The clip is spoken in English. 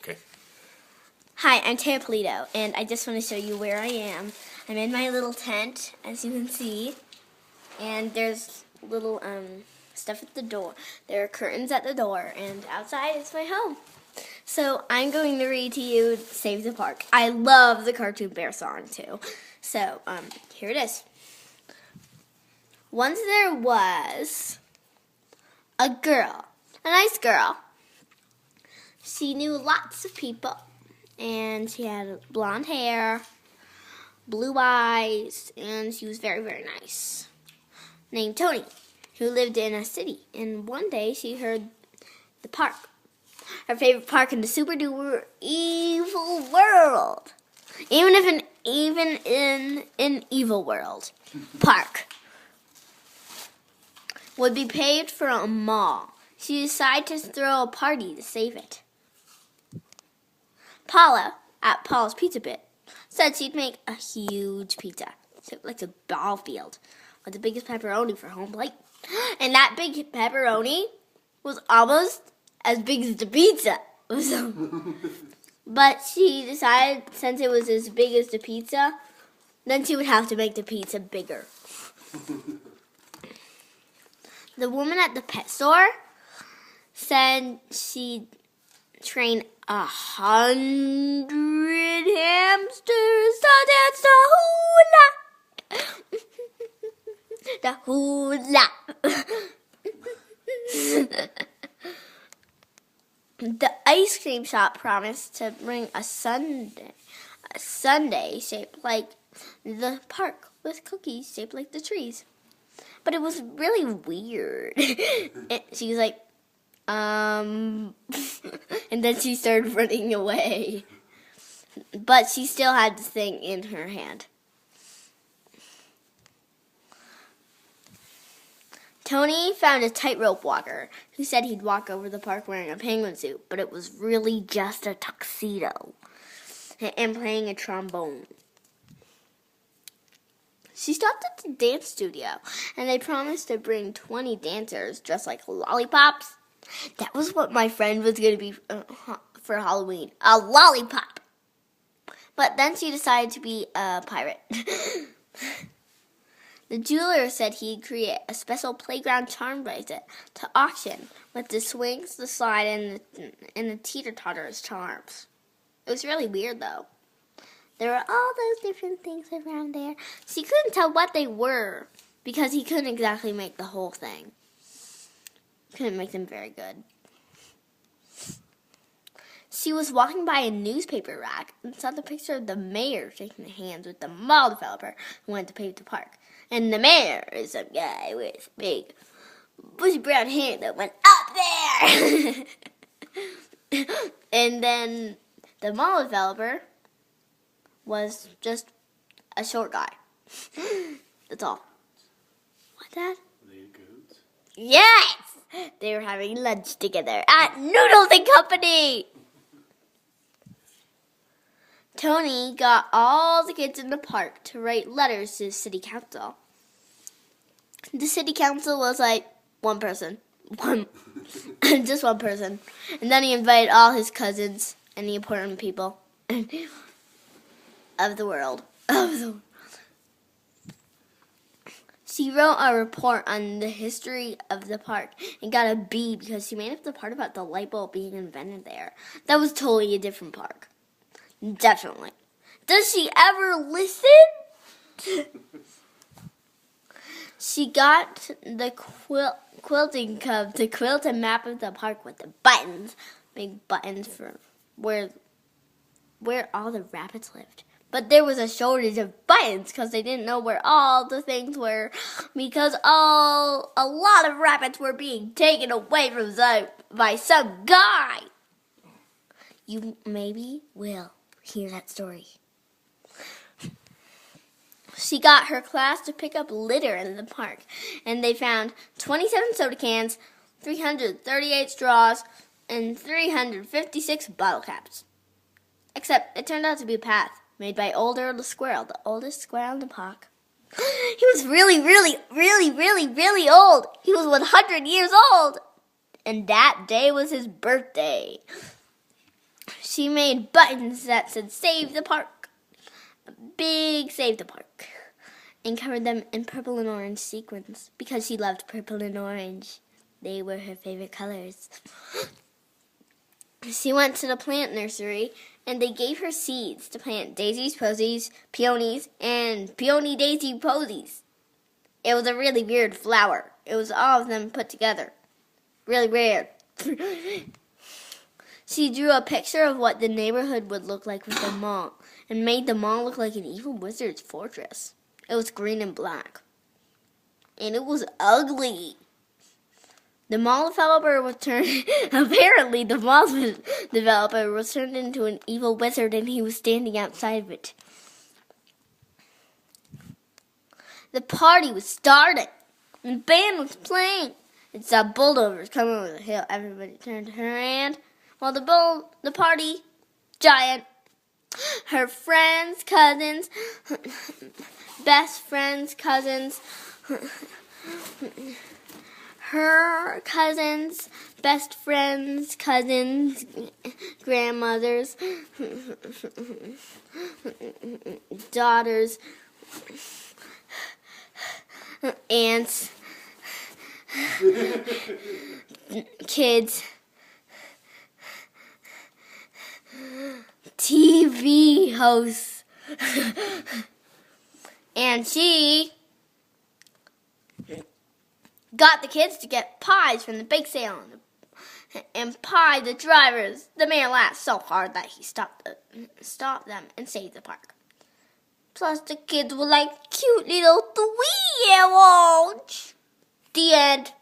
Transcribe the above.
Okay. Hi, I'm Tara Polito, and I just want to show you where I am. I'm in my little tent, as you can see, and there's little stuff at the door. There are curtains at the door, and outside is my home. So I'm going to read to you Save the Park. I love the Cartoon Bear song, too. So, here it is. Once there was a girl, a nice girl. She knew lots of people, and she had blonde hair, blue eyes, and she was very, very nice. Named Tony, who lived in a city. And one day she heard the park, her favorite park in the super duper evil world. Even in an evil world, park would be paved for a mall. She decided to throw a party to save it. Paula, at Paula's Pizza Pit, said she'd make a huge pizza, shaped like a ball field, with the biggest pepperoni for home plate. And that big pepperoni was almost as big as the pizza. But she decided, since it was as big as the pizza, then she would have to make the pizza bigger. The woman at the pet store said she'd train 100 hamsters to dance the hula. The ice cream shop promised to bring a sundae shaped like the park with cookies shaped like the trees. But it was really weird. She was like, and then she started running away. But she still had the thing in her hand. Tony found a tightrope walker who said he'd walk over the park wearing a penguin suit, but it was really just a tuxedo and playing a trombone. She stopped at the dance studio, and they promised to bring 20 dancers dressed like lollipops. That was what my friend was going to be for Halloween, a lollipop. But then she decided to be a pirate. The jeweler said he'd create a special playground charm bracelet to auction with the swings, the slide, and the teeter-totters charms. It was really weird, though. There were all those different things around there. She couldn't tell what they were because he couldn't exactly make the whole thing. Couldn't make them very good. She was walking by a newspaper rack and saw the picture of the mayor shaking hands with the mall developer who wanted to pave the park. And the mayor is some guy with big bushy brown hair that went up there. And then the mall developer was just a short guy. That's all. What's that? Goats? Yes! They were having lunch together at Noodles and Company. Tony got all the kids in the park to write letters to the city council. The city council was like one person. Just one person. And then he invited all his cousins and the important people of the world. She wrote a report on the history of the park and got a B because she made up the part about the light bulb being invented there. That was totally a different park. Definitely. Does she ever listen? She got the quilting club to quilt a map of the park with the buttons. Big buttons for where all the rabbits lived. But there was a shortage of buttons because they didn't know where all the things were because a lot of rabbits were being taken away from them by some guy. You maybe will hear that story. She got her class to pick up litter in the park, and they found 27 soda cans, 338 straws, and 356 bottle caps. Except it turned out to be a path made by Older the Squirrel, the oldest squirrel in the park. He was really, really, really, really, really old. He was 100 years old, and that day was his birthday. She made buttons that said "Save the Park," a big "Save the Park," and covered them in purple and orange sequins because she loved purple and orange. They were her favorite colors. She went to the plant nursery, and they gave her seeds to plant daisies, posies, peonies, and peony daisy posies. It was a really weird flower. It was all of them put together. Really weird. She drew a picture of what the neighborhood would look like with the mall, and made the mall look like an evil wizard's fortress. It was green and black. And it was ugly. The mall developer was turned apparently the mall developer was turned into an evil wizard, and he was standing outside of it. The party was starting. The band was playing. It saw bulldozers coming over the hill. Everybody turned around while the party giant, her friends, cousins, best friends, cousins, her cousins, best friends, cousins, grandmothers, daughters, aunts, kids, TV hosts, and she got the kids to get pies from the bake sale and pie the drivers. The man laughed so hard that he stopped them and saved the park. Plus, the kids were like cute little 3-year-olds. The end.